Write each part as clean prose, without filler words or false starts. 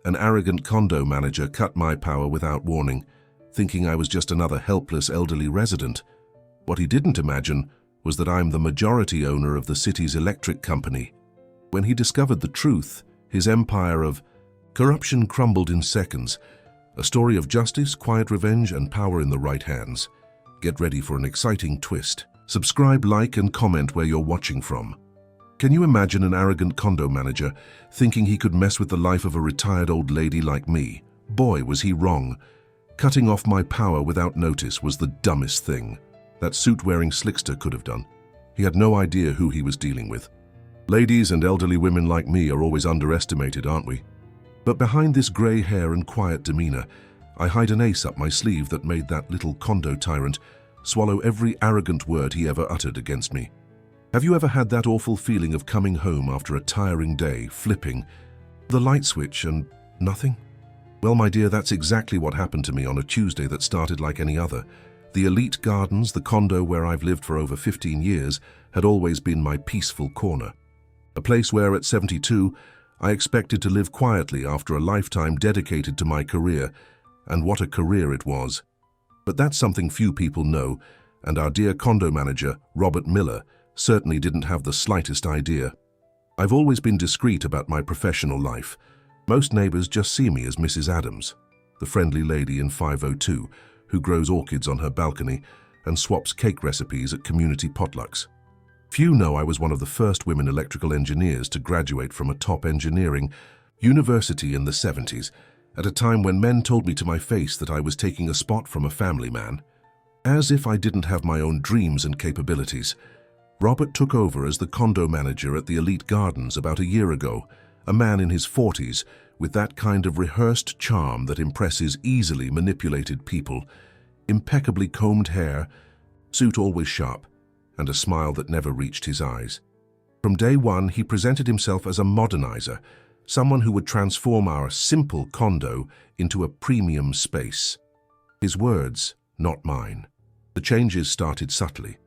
An arrogant condo manager cut my power without warning, thinking I was just another helpless elderly resident. What he didn't imagine was that I'm the majority owner of the city's electric company. When he discovered the truth, his empire of corruption crumbled in seconds. A story of justice, quiet revenge, and power in the right hands. Get ready for an exciting twist. Subscribe, like, and comment where you're watching from. Can you imagine an arrogant condo manager thinking he could mess with the life of a retired old lady like me? Boy, was he wrong. Cutting off my power without notice was the dumbest thing that suit-wearing slickster could have done. He had no idea who he was dealing with. Ladies and elderly women like me are always underestimated, aren't we? But behind this grey hair and quiet demeanor, I hide an ace up my sleeve that made that little condo tyrant swallow every arrogant word he ever uttered against me. Have you ever had that awful feeling of coming home after a tiring day, flipping the light switch and nothing? Well, my dear, that's exactly what happened to me on a Tuesday that started like any other. The elite gardens, the condo where I've lived for over 15 years, had always been my peaceful corner. A place where at 72, I expected to live quietly after a lifetime dedicated to my career, and what a career it was. But that's something few people know, and our dear condo manager, Robert Miller, certainly didn't have the slightest idea. I've always been discreet about my professional life. Most neighbors just see me as Mrs. Adams, the friendly lady in 502 who grows orchids on her balcony and swaps cake recipes at community potlucks. Few know I was one of the first women electrical engineers to graduate from a top engineering university in the 70s, at a time when men told me to my face that I was taking a spot from a family man. As if I didn't have my own dreams and capabilities, Robert took over as the condo manager at the Elite Gardens about a year ago, a man in his 40s with that kind of rehearsed charm that impresses easily manipulated people, impeccably combed hair, suit always sharp, and a smile that never reached his eyes. From day one, he presented himself as a modernizer, someone who would transform our simple condo into a premium space. His words, not mine. The changes started subtly.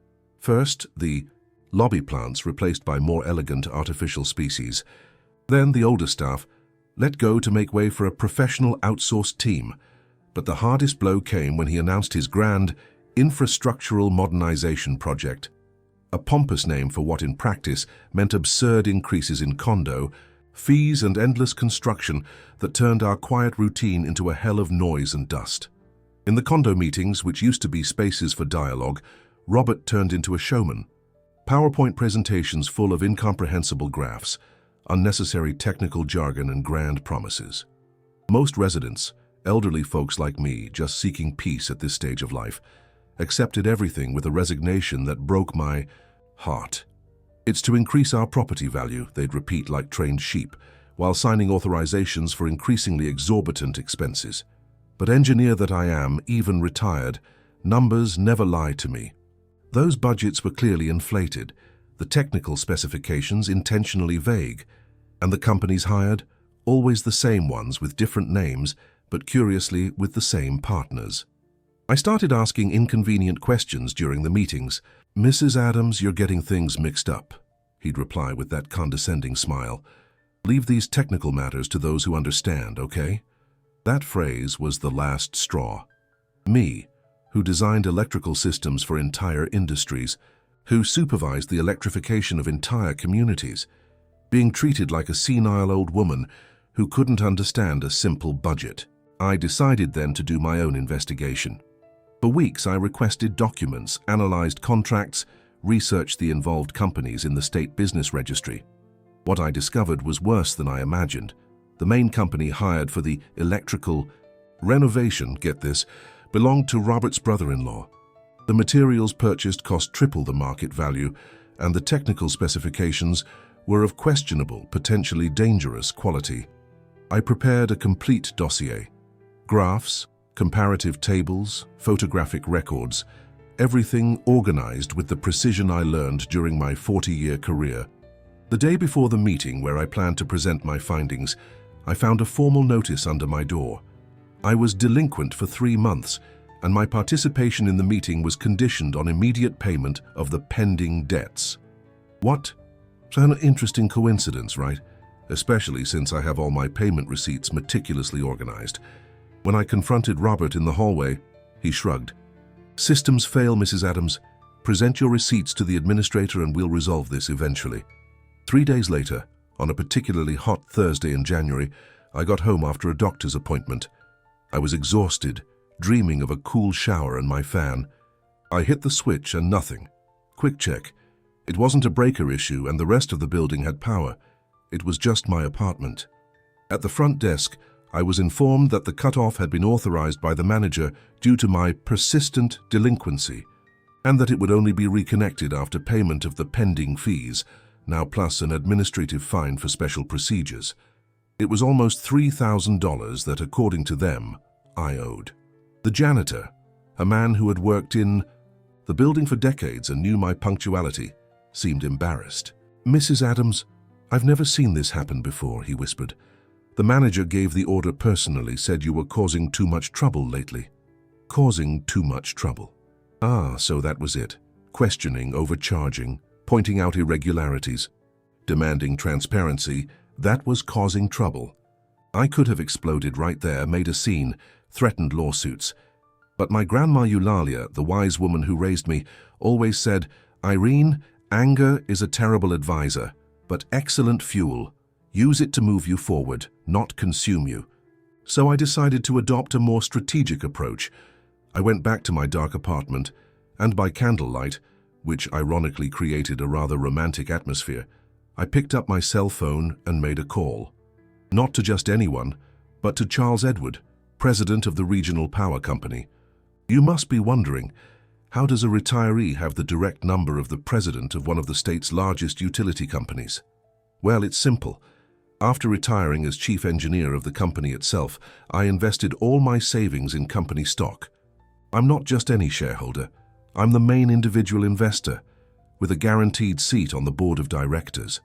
First, the lobby plants replaced by more elegant artificial species. Then the older staff let go to make way for a professional outsourced team. But the hardest blow came when he announced his grand infrastructural modernization project, a pompous name for what in practice meant absurd increases in condo, fees and endless construction that turned our quiet routine into a hell of noise and dust. In the condo meetings, which used to be spaces for dialogue, Robert turned into a showman. PowerPoint presentations full of incomprehensible graphs, unnecessary technical jargon and grand promises. Most residents, elderly folks like me just seeking peace at this stage of life, accepted everything with a resignation that broke my heart. It's to increase our property value, they'd repeat like trained sheep, while signing authorizations for increasingly exorbitant expenses. But engineer that I am, even retired, numbers never lie to me. Those budgets were clearly inflated, the technical specifications intentionally vague, and the companies hired, always the same ones with different names, but curiously with the same partners. I started asking inconvenient questions during the meetings. "Mrs. Adams, you're getting things mixed up," he'd reply with that condescending smile. "Leave these technical matters to those who understand, okay?" That phrase was the last straw. Me, who designed electrical systems for entire industries, who supervised the electrification of entire communities, being treated like a senile old woman who couldn't understand a simple budget. I decided then to do my own investigation. For weeks, I requested documents, analyzed contracts, researched the involved companies in the state business registry. What I discovered was worse than I imagined. The main company hired for the electrical renovation, get this, belonged to Robert's brother-in-law. The materials purchased cost triple the market value, and the technical specifications were of questionable, potentially dangerous quality. I prepared a complete dossier. Graphs, comparative tables, photographic records, everything organized with the precision I learned during my 40-year career. The day before the meeting where I planned to present my findings, I found a formal notice under my door. I was delinquent for 3 months, and my participation in the meeting was conditioned on immediate payment of the pending debts. What? An interesting coincidence, right? especially since I have all my payment receipts meticulously organized. When I confronted Robert in the hallway, he shrugged. "Systems fail, Mrs. Adams. Present your receipts to the administrator and we'll resolve this eventually." 3 days later, on a particularly hot Thursday in January, I got home after a doctor's appointment. I was exhausted, dreaming of a cool shower and my fan. I hit the switch and nothing. Quick check. It wasn't a breaker issue and the rest of the building had power. It was just my apartment. At the front desk, I was informed that the cutoff had been authorized by the manager due to my persistent delinquency, and that it would only be reconnected after payment of the pending fees, now plus an administrative fine for special procedures. It was almost $3,000 that, according to them, I owed. The janitor, a man who had worked in the building for decades and knew my punctuality, seemed embarrassed. "Mrs. Adams, I've never seen this happen before," he whispered. "The manager gave the order personally, said you were causing too much trouble lately." Causing too much trouble. Ah, so that was it. Questioning, overcharging, pointing out irregularities, demanding transparency, that was causing trouble. I could have exploded right there, made a scene, threatened lawsuits. But my grandma Eulalia, the wise woman who raised me, always said, "Irene, anger is a terrible advisor, but excellent fuel. Use it to move you forward, not consume you." So I decided to adopt a more strategic approach. I went back to my dark apartment, and by candlelight, which ironically created a rather romantic atmosphere, I picked up my cell phone and made a call. Not to just anyone, but to Charles Edward, president of the Regional Power Company. You must be wondering, how does a retiree have the direct number of the president of one of the state's largest utility companies? Well, it's simple. After retiring as chief engineer of the company itself, I invested all my savings in company stock. I'm not just any shareholder. I'm the main individual investor, with a guaranteed seat on the board of directors.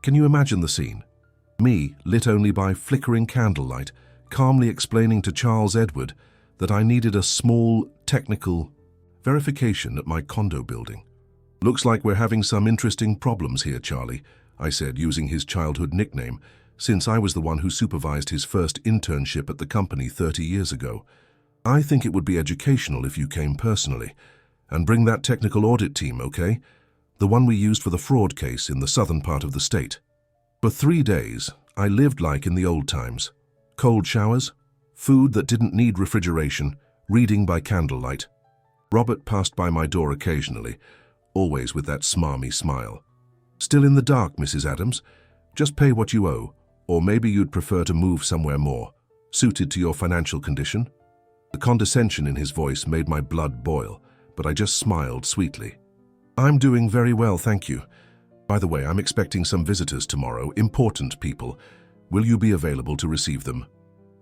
Can you imagine the scene? Me, lit only by flickering candlelight, calmly explaining to Charles Edward that I needed a small, technical verification at my condo building. "Looks like we're having some interesting problems here, Charlie," I said, using his childhood nickname, since I was the one who supervised his first internship at the company 30 years ago. "I think it would be educational if you came personally. And bring that technical audit team, okay? The one we used for the fraud case in the southern part of the state." For 3 days, I lived like in the old times. Cold showers, food that didn't need refrigeration, reading by candlelight. Robert passed by my door occasionally, always with that smarmy smile. "Still in the dark, Mrs. Adams? Just pay what you owe, or maybe you'd prefer to move somewhere more, suited to your financial condition?" The condescension in his voice made my blood boil, but I just smiled sweetly. "I'm doing very well, thank you. By the way, I'm expecting some visitors tomorrow, important people. Will you be available to receive them?"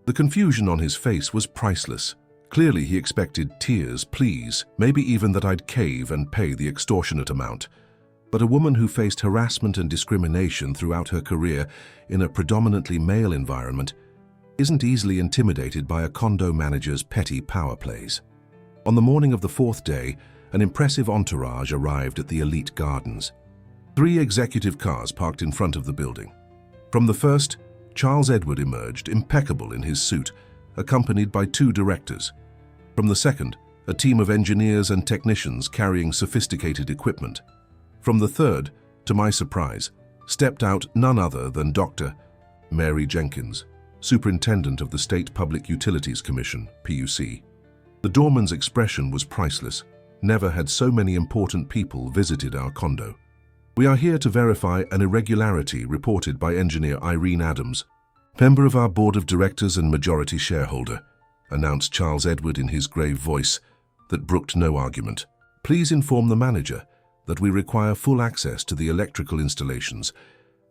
The confusion on his face was priceless. Clearly he expected tears, pleas, maybe even that I'd cave and pay the extortionate amount. But a woman who faced harassment and discrimination throughout her career in a predominantly male environment isn't easily intimidated by a condo manager's petty power plays. On the morning of the 4th day, an impressive entourage arrived at the elite gardens. 3 executive cars parked in front of the building. From the first, Charles Edward emerged, impeccable in his suit, accompanied by 2 directors. From the second, a team of engineers and technicians carrying sophisticated equipment. From the third, to my surprise, stepped out none other than Dr. Mary Jenkins, Superintendent of the State Public Utilities Commission, PUC. The doorman's expression was priceless. Never had so many important people visited our condo. "We are here to verify an irregularity reported by engineer Irene Adams, member of our board of directors and majority shareholder," announced Charles Edward in his grave voice that brooked no argument. "Please inform the manager that we require full access to the electrical installations,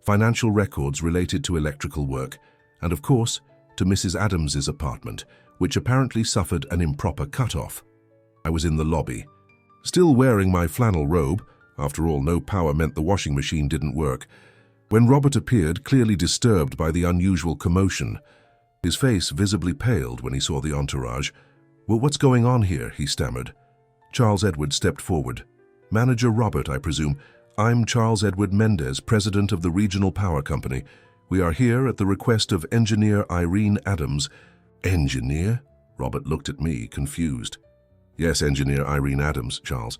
financial records related to electrical work, and of course, to Mrs. Adams's apartment, which apparently suffered an improper cutoff." I was in the lobby, still wearing my flannel robe. After all, no power meant the washing machine didn't work, when Robert appeared, clearly disturbed by the unusual commotion. His face visibly paled when he saw the entourage. "Well, what's going on here?" he stammered. Charles Edward stepped forward. "Manager Robert, I presume. I'm Charles Edward Mendez, president of the Regional Power Company. We are here at the request of Engineer Irene Adams. Engineer? Robert looked at me, confused. Yes, Engineer Irene Adams, Charles.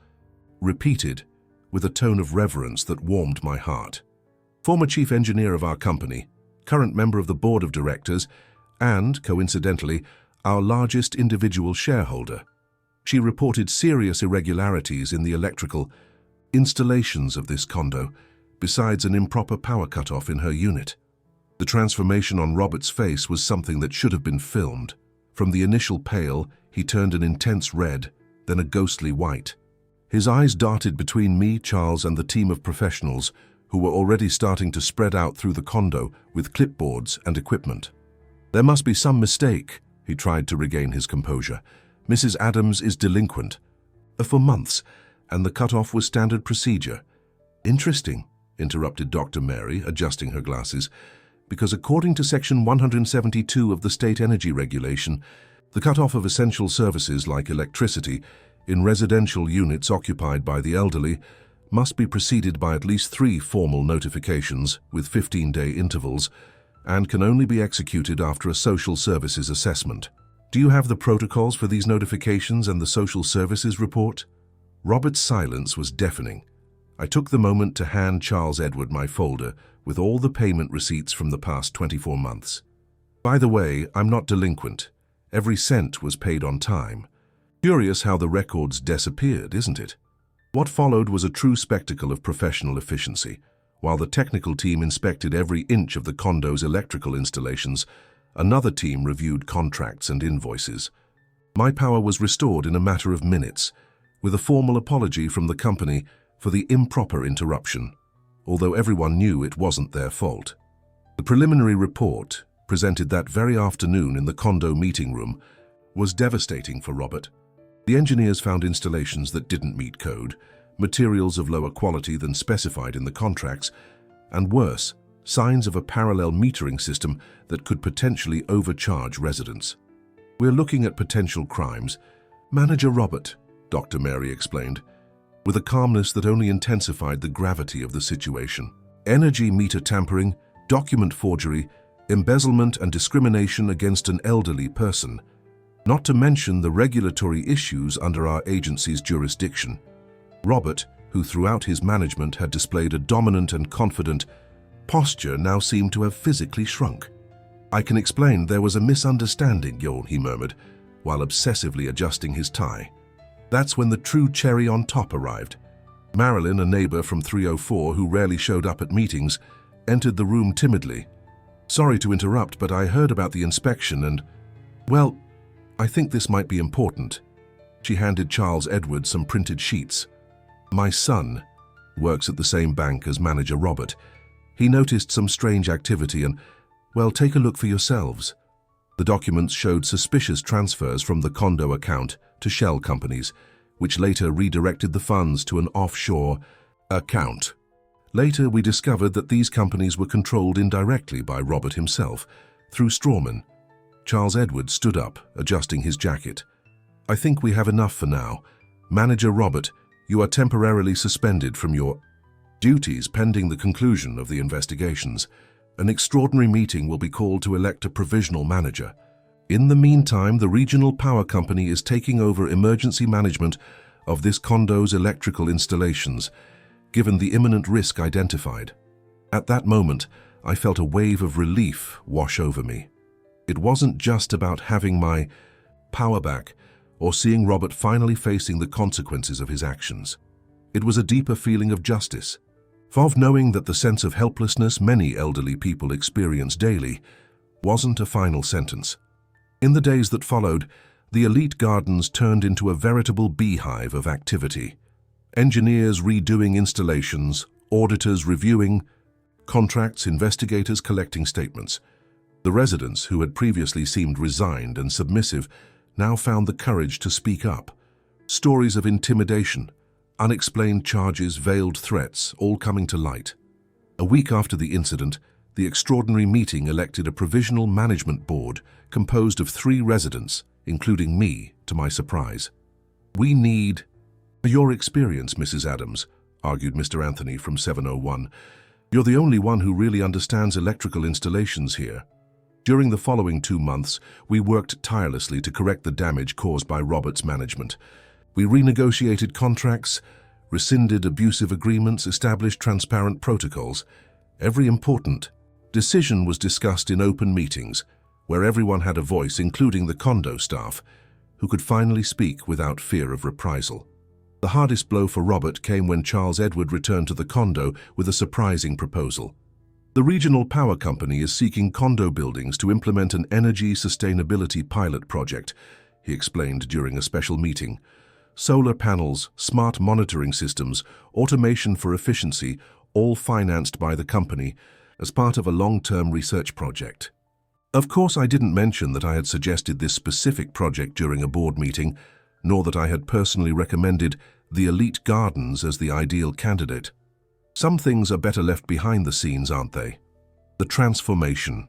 Repeated, with a tone of reverence that warmed my heart. Former chief engineer of our company, current member of the board of directors, and, coincidentally, our largest individual shareholder. She reported serious irregularities in the electrical installations of this condo, besides an improper power cutoff in her unit. The transformation on Robert's face was something that should have been filmed. From the initial pale, he turned an intense red, then a ghostly white. His eyes darted between me, Charles, and the team of professionals who were already starting to spread out through the condo with clipboards and equipment. There must be some mistake, he tried to regain his composure. Mrs. Adams is delinquent. For months, and the cutoff was standard procedure. Interesting, interrupted Dr. Mary, adjusting her glasses, because according to Section 172 of the State Energy Regulation, the cutoff of essential services like electricity in residential units occupied by the elderly must be preceded by at least 3 formal notifications with 15-day intervals and can only be executed after a social services assessment. Do you have the protocols for these notifications and the social services report? Robert's silence was deafening. I took the moment to hand Charles Edward my folder with all the payment receipts from the past 24 months. By the way, I'm not delinquent. Every cent was paid on time. Curious how the records disappeared, isn't it? What followed was a true spectacle of professional efficiency. While the technical team inspected every inch of the condo's electrical installations, another team reviewed contracts and invoices. My power was restored in a matter of minutes, with a formal apology from the company for the improper interruption, although everyone knew it wasn't their fault. The preliminary report, presented that very afternoon in the condo meeting room, was devastating for Robert. The engineers found installations that didn't meet code, materials of lower quality than specified in the contracts, and worse, signs of a parallel metering system that could potentially overcharge residents. We're looking at potential crimes. Manager Robert, Dr. Mary explained, with a calmness that only intensified the gravity of the situation. Energy meter tampering, document forgery, embezzlement and discrimination against an elderly person, not to mention the regulatory issues under our agency's jurisdiction. Robert, who throughout his management had displayed a dominant and confident posture, now seemed to have physically shrunk. I can explain there was a misunderstanding, he murmured, while obsessively adjusting his tie. That's when the true cherry on top arrived. Marilyn, a neighbor from 304 who rarely showed up at meetings, entered the room timidly. Sorry to interrupt, but I heard about the inspection and, well, I think this might be important. She handed Charles Edward some printed sheets. My son works at the same bank as manager Robert. He noticed some strange activity and, well, take a look for yourselves. The documents showed suspicious transfers from the condo account to shell companies, which later redirected the funds to an offshore account. Later, we discovered that these companies were controlled indirectly by Robert himself, through strawmen. Charles Edward stood up, adjusting his jacket. I think we have enough for now. Manager Robert, you are temporarily suspended from your duties pending the conclusion of the investigations. An extraordinary meeting will be called to elect a provisional manager. In the meantime, the regional power company is taking over emergency management of this condo's electrical installations, given the imminent risk identified. At that moment, I felt a wave of relief wash over me. It wasn't just about having my power back or seeing Robert finally facing the consequences of his actions. It was a deeper feeling of justice, of knowing that the sense of helplessness many elderly people experience daily wasn't a final sentence. In the days that followed, the elite gardens turned into a veritable beehive of activity. Engineers redoing installations, auditors reviewing contracts, investigators collecting statements. The residents, who had previously seemed resigned and submissive, now found the courage to speak up. Stories of intimidation, unexplained charges, veiled threats, all coming to light. A week after the incident, the extraordinary meeting elected a provisional management board composed of 3 residents, including me, to my surprise. We need your experience, Mrs. Adams, argued Mr. Anthony from 701. You're the only one who really understands electrical installations here. During the following 2 months, we worked tirelessly to correct the damage caused by Robert's management. We renegotiated contracts, rescinded abusive agreements, established transparent protocols. Every important decision was discussed in open meetings, where everyone had a voice, including the Condo staff, who could finally speak without fear of reprisal. The hardest blow for Robert came when Charles Edward returned to the Condo with a surprising proposal. The regional power company is seeking condo buildings to implement an energy sustainability pilot project, he explained during a special meeting. Solar panels, smart monitoring systems, automation for efficiency, all financed by the company as part of a long-term research project. Of course, I didn't mention that I had suggested this specific project during a board meeting, nor that I had personally recommended the Elite Gardens as the ideal candidate. Some things are better left behind the scenes, aren't they? The transformation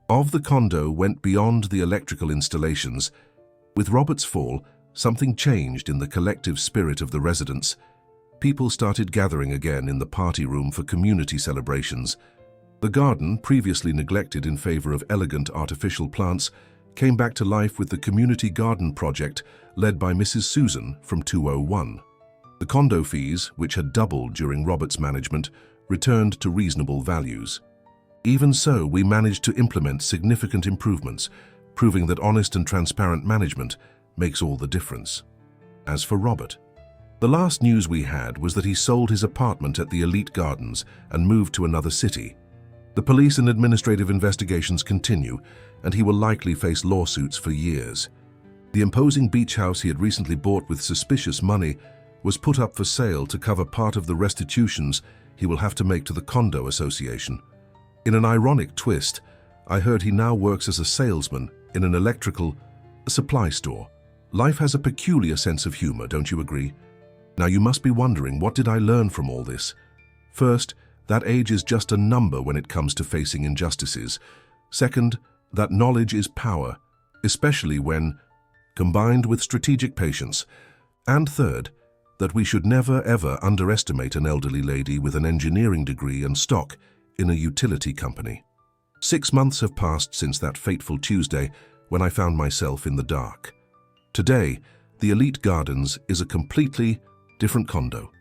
of the Condo went beyond the electrical installations. With Robert's fall, something changed in the collective spirit of the residents. People started gathering again in the party room for community celebrations. The garden, previously neglected in favor of elegant artificial plants, came back to life with the Community Garden Project led by Mrs. Susan from 201. The condo fees, which had doubled during Robert's management, returned to reasonable values. Even so, we managed to implement significant improvements, proving that honest and transparent management makes all the difference. As for Robert, the last news we had was that he sold his apartment at the Elite Gardens and moved to another city. The police and administrative investigations continue, and he will likely face lawsuits for years. The imposing beach house he had recently bought with suspicious money was put up for sale to cover part of the restitutions he will have to make to the Condo Association. In an ironic twist, I heard he now works as a salesman in an electrical supply store. Life has a peculiar sense of humor, don't you agree? Now you must be wondering, what did I learn from all this? First, that age is just a number when it comes to facing injustices. Second, that knowledge is power, especially when combined with strategic patience. And third, that we should never ever underestimate an elderly lady with an engineering degree and stock in a utility company. 6 months have passed since that fateful Tuesday when I found myself in the dark. Today, the Elite Gardens is a completely different condo.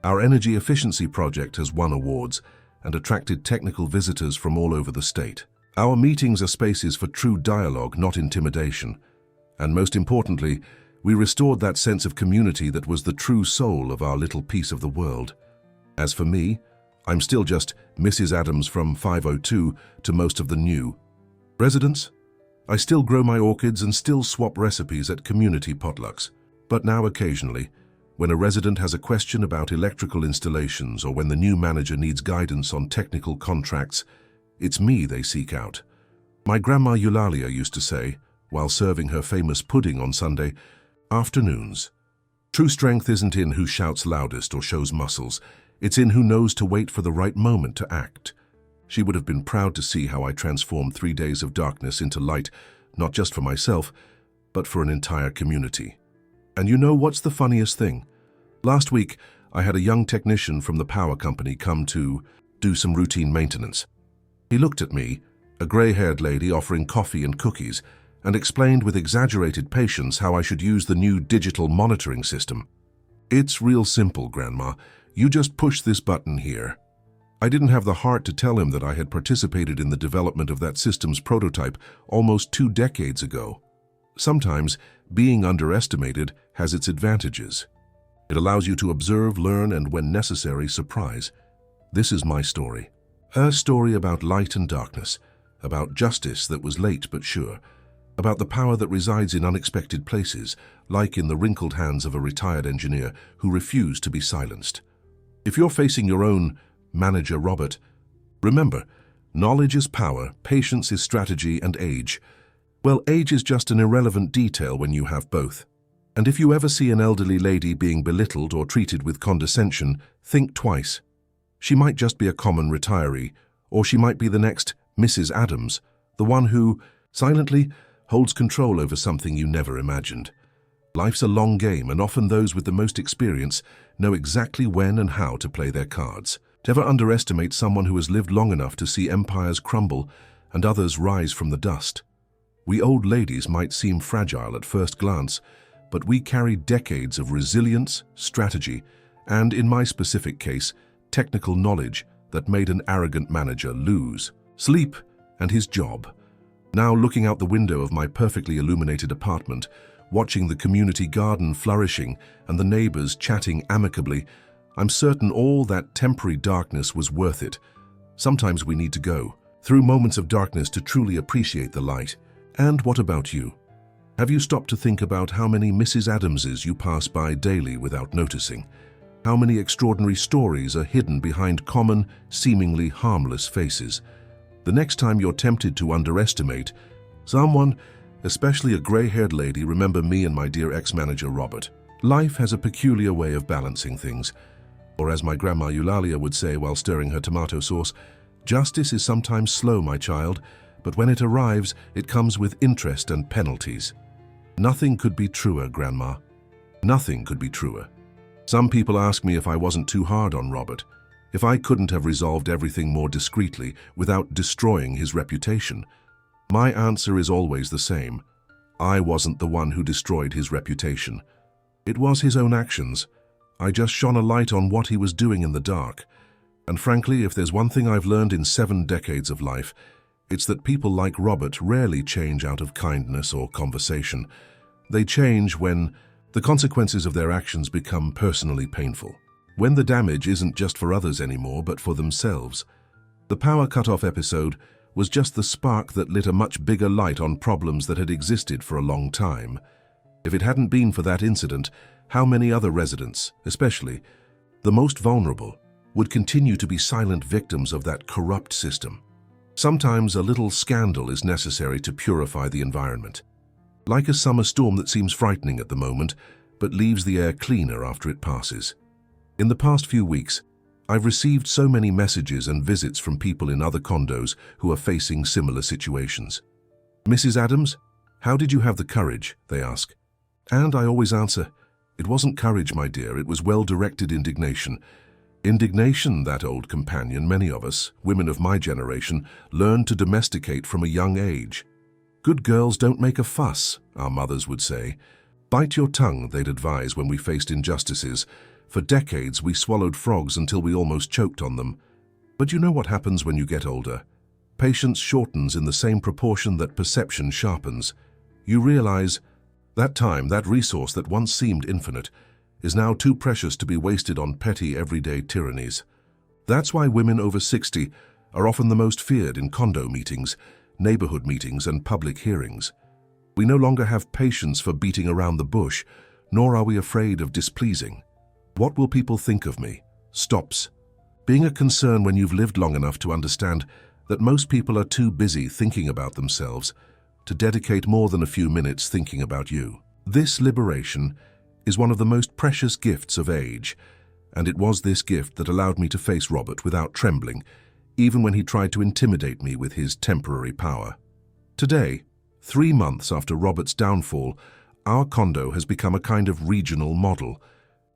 Our energy efficiency project has won awards and attracted technical visitors from all over the state. Our meetings are spaces for true dialogue, not intimidation. And most importantly, we restored that sense of community that was the true soul of our little piece of the world. As for me, I'm still just Mrs. Adams from 502 to most of the new residents. I still grow my orchids and still swap recipes at community potlucks. But now occasionally, when a resident has a question about electrical installations or when the new manager needs guidance on technical contracts, it's me they seek out. My grandma Eulalia used to say, while serving her famous pudding on Sunday afternoons, "True strength isn't in who shouts loudest or shows muscles. It's in who knows to wait for the right moment to act." She would have been proud to see how I transformed 3 days of darkness into light, not just for myself, but for an entire community. And you know what's the funniest thing? Last week, I had a young technician from the power company come to do some routine maintenance. He looked at me, a gray-haired lady offering coffee and cookies, and explained with exaggerated patience how I should use the new digital monitoring system. "It's real simple, Grandma. You just push this button here." I didn't have the heart to tell him that I had participated in the development of that system's prototype almost 2 decades ago. Sometimes, being underestimated has its advantages. It allows you to observe, learn, and when necessary, surprise. This is my story. A story about light and darkness, about justice that was late but sure, about the power that resides in unexpected places, like in the wrinkled hands of a retired engineer who refused to be silenced. If you're facing your own manager, Robert, remember, knowledge is power, patience is strategy, and age. Well, age is just an irrelevant detail when you have both. And if you ever see an elderly lady being belittled or treated with condescension, think twice. She might just be a common retiree, or she might be the next Mrs. Adams, the one who, silently, holds control over something you never imagined. Life's a long game, and often those with the most experience know exactly when and how to play their cards. Never underestimate someone who has lived long enough to see empires crumble and others rise from the dust. We old ladies might seem fragile at first glance, but we carry decades of resilience, strategy, and, in my specific case, technical knowledge that made an arrogant manager lose sleep and his job. Now, looking out the window of my perfectly illuminated apartment, watching the community garden flourishing and the neighbors chatting amicably, I'm certain all that temporary darkness was worth it. Sometimes we need to go through moments of darkness to truly appreciate the light. And what about you? Have you stopped to think about how many Mrs. Adamses you pass by daily without noticing? How many extraordinary stories are hidden behind common, seemingly harmless faces? The next time you're tempted to underestimate someone, especially a gray-haired lady, remember me and my dear ex-manager Robert. Life has a peculiar way of balancing things. Or as my grandma Eulalia would say while stirring her tomato sauce, justice is sometimes slow, my child, but when it arrives, it comes with interest and penalties. Nothing could be truer, Grandma. Nothing could be truer. Some people ask me if I wasn't too hard on Robert, if I couldn't have resolved everything more discreetly without destroying his reputation. My answer is always the same. I wasn't the one who destroyed his reputation. It was his own actions. I just shone a light on what he was doing in the dark. And frankly, if there's one thing I've learned in 7 decades of life, it's that people like Robert rarely change out of kindness or conversation. They change when the consequences of their actions become personally painful. When the damage isn't just for others anymore, but for themselves. The power cutoff episode was just the spark that lit a much bigger light on problems that had existed for a long time. If it hadn't been for that incident, how many other residents, especially the most vulnerable, would continue to be silent victims of that corrupt system? Sometimes a little scandal is necessary to purify the environment. Like a summer storm that seems frightening at the moment, but leaves the air cleaner after it passes. In the past few weeks, I've received so many messages and visits from people in other condos who are facing similar situations. Mrs. Adams, how did you have the courage? They ask. And I always answer, it wasn't courage, my dear, it was well-directed indignation. Indignation, that old companion many of us, women of my generation, learned to domesticate from a young age. Good girls don't make a fuss, our mothers would say. Bite your tongue, they'd advise when we faced injustices. For decades, we swallowed frogs until we almost choked on them. But you know what happens when you get older? Patience shortens in the same proportion that perception sharpens. You realize that time, that resource that once seemed infinite, is now too precious to be wasted on petty everyday tyrannies. That's why women over 60 are often the most feared in condo meetings, neighborhood meetings, and public hearings. We no longer have patience for beating around the bush, nor are we afraid of displeasing. What will people think of me? Stops being a concern when you've lived long enough to understand that most people are too busy thinking about themselves to dedicate more than a few minutes thinking about you. This liberation is one of the most precious gifts of age, and it was this gift that allowed me to face Robert without trembling, even when he tried to intimidate me with his temporary power. Today, 3 months after Robert's downfall, our condo has become a kind of regional model.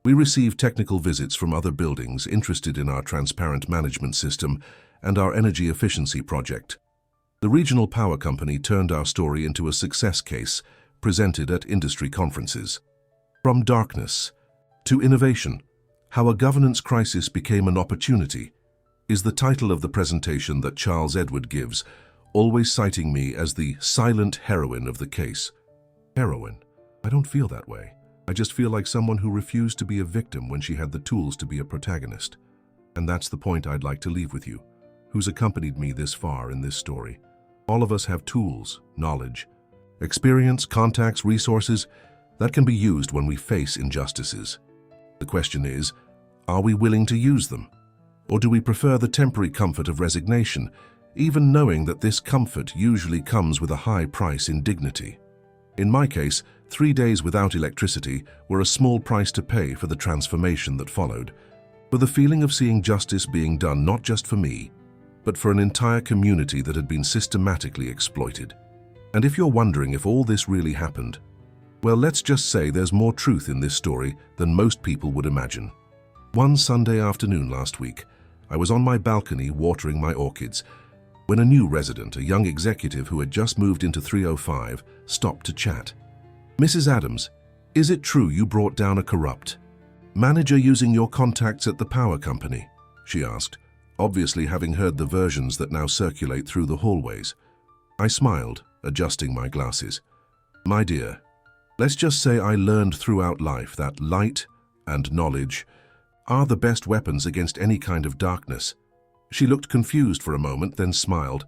We receive technical visits from other buildings interested in our transparent management system and our energy efficiency project. The regional power company turned our story into a success case presented at industry conferences. From darkness to innovation, how a governance crisis became an opportunity, is the title of the presentation that Charles Edward gives, always citing me as the silent heroine of the case. Heroine? I don't feel that way. I just feel like someone who refused to be a victim when she had the tools to be a protagonist. And that's the point I'd like to leave with you, who's accompanied me this far in this story. All of us have tools, knowledge, experience, contacts, resources that can be used when we face injustices. The question is, are we willing to use them? Or do we prefer the temporary comfort of resignation, even knowing that this comfort usually comes with a high price in dignity? In my case, 3 days without electricity were a small price to pay for the transformation that followed, for the feeling of seeing justice being done not just for me, but for an entire community that had been systematically exploited. And if you're wondering if all this really happened, well, let's just say there's more truth in this story than most people would imagine. One Sunday afternoon last week, I was on my balcony watering my orchids when a new resident, a young executive who had just moved into 305, stopped to chat. "Mrs. Adams, is it true you brought down a corrupt manager using your contacts at the power company?" she asked, obviously having heard the versions that now circulate through the hallways. I smiled, adjusting my glasses. "My dear, let's just say I learned throughout life that light and knowledge are the best weapons against any kind of darkness." She looked confused for a moment, then smiled.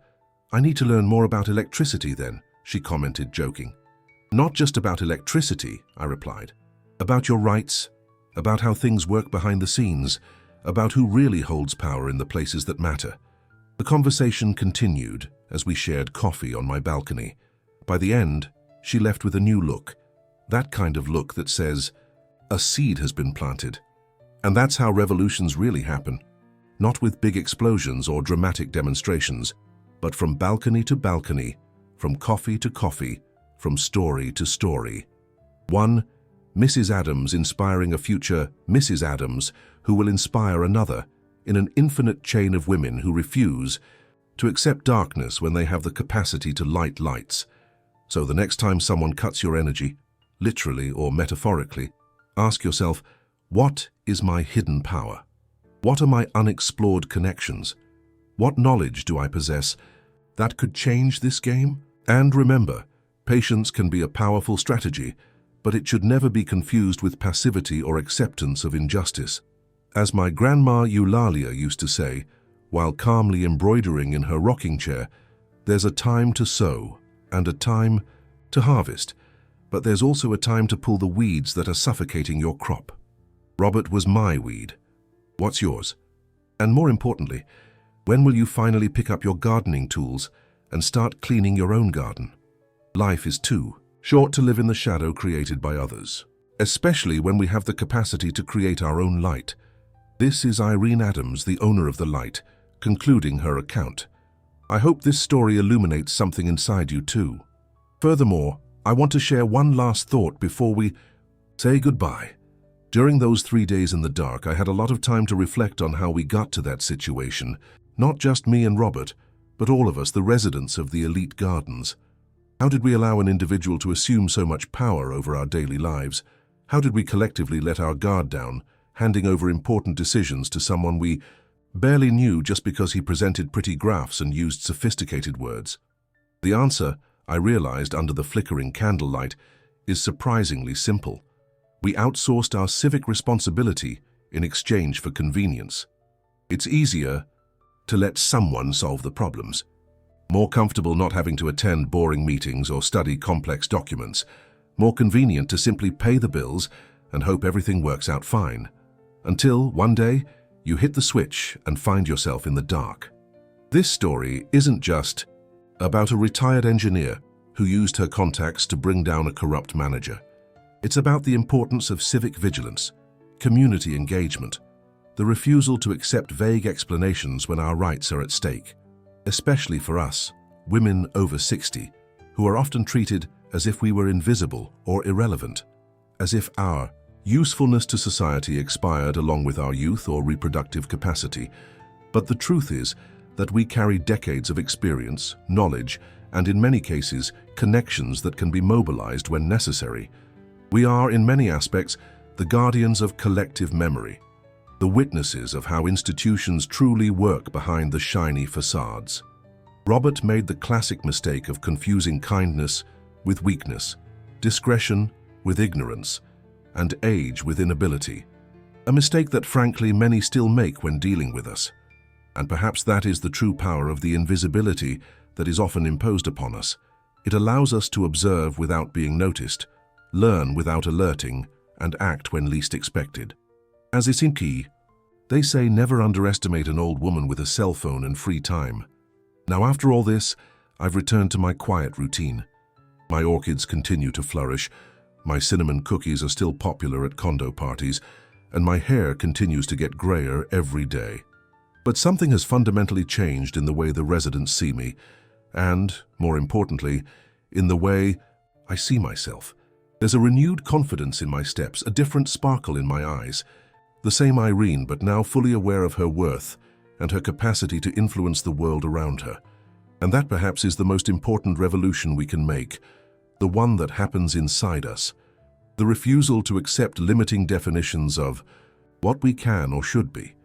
"I need to learn more about electricity then," she commented, joking. "Not just about electricity," I replied. "About your rights, about how things work behind the scenes, about who really holds power in the places that matter." The conversation continued as we shared coffee on my balcony. By the end, she left with a new look, that kind of look that says, a seed has been planted. And that's how revolutions really happen. Not with big explosions or dramatic demonstrations, but from balcony to balcony, from coffee to coffee, from story to story. One Mrs. Adams inspiring a future Mrs. Adams who will inspire another in an infinite chain of women who refuse to accept darkness when they have the capacity to light lights. So the next time someone cuts your energy, literally or metaphorically, ask yourself, what is my hidden power? What are my unexplored connections? What knowledge do I possess that could change this game? And remember, patience can be a powerful strategy, but it should never be confused with passivity or acceptance of injustice. As my grandma Eulalia used to say, while calmly embroidering in her rocking chair, there's a time to sow and a time to harvest, but there's also a time to pull the weeds that are suffocating your crop. Robert was my weed. What's yours? And more importantly, when will you finally pick up your gardening tools and start cleaning your own garden? Life is too short to live in the shadow created by others, especially when we have the capacity to create our own light. This is Irene Adams, the owner of the light, concluding her account. I hope this story illuminates something inside you too. Furthermore, I want to share one last thought before we say goodbye. During those 3 days in the dark, I had a lot of time to reflect on how we got to that situation. Not just me and Robert, but all of us, the residents of the elite gardens. How did we allow an individual to assume so much power over our daily lives? How did we collectively let our guard down, handing over important decisions to someone we barely knew just because he presented pretty graphs and used sophisticated words? The answer, I realized under the flickering candlelight, is surprisingly simple. We outsourced our civic responsibility in exchange for convenience. It's easier to let someone solve the problems. More comfortable not having to attend boring meetings or study complex documents. More convenient to simply pay the bills and hope everything works out fine. Until one day, you hit the switch and find yourself in the dark. This story isn't just about a retired engineer who used her contacts to bring down a corrupt manager. It's about the importance of civic vigilance, community engagement, the refusal to accept vague explanations when our rights are at stake, especially for us, women over 60, who are often treated as if we were invisible or irrelevant, as if our usefulness to society expired along with our youth or reproductive capacity. But the truth is that we carry decades of experience, knowledge, and in many cases, connections that can be mobilized when necessary. We are, in many aspects, the guardians of collective memory, the witnesses of how institutions truly work behind the shiny facades. Robert made the classic mistake of confusing kindness with weakness, discretion with ignorance, and age with inability. A mistake that, frankly, many still make when dealing with us. And perhaps that is the true power of the invisibility that is often imposed upon us. It allows us to observe without being noticed, learn without alerting, and act when least expected. As is in key, they say never underestimate an old woman with a cell phone and free time. Now, after all this, I've returned to my quiet routine. My orchids continue to flourish, my cinnamon cookies are still popular at condo parties, and my hair continues to get grayer every day. But something has fundamentally changed in the way the residents see me, and, more importantly, in the way I see myself. There's a renewed confidence in my steps, a different sparkle in my eyes. The same Irene, but now fully aware of her worth and her capacity to influence the world around her. And that perhaps is the most important revolution we can make, the one that happens inside us. The refusal to accept limiting definitions of what we can or should be.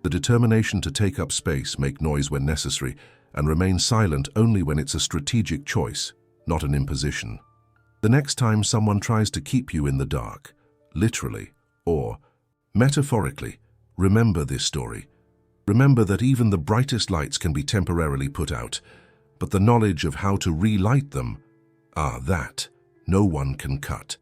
The determination to take up space, make noise when necessary, and remain silent only when it's a strategic choice, not an imposition. The next time someone tries to keep you in the dark, literally or metaphorically, remember this story. Remember that even the brightest lights can be temporarily put out, but the knowledge of how to relight them, that no one can cut.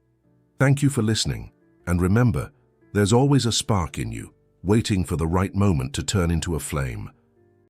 Thank you for listening, and remember, there's always a spark in you, waiting for the right moment to turn into a flame.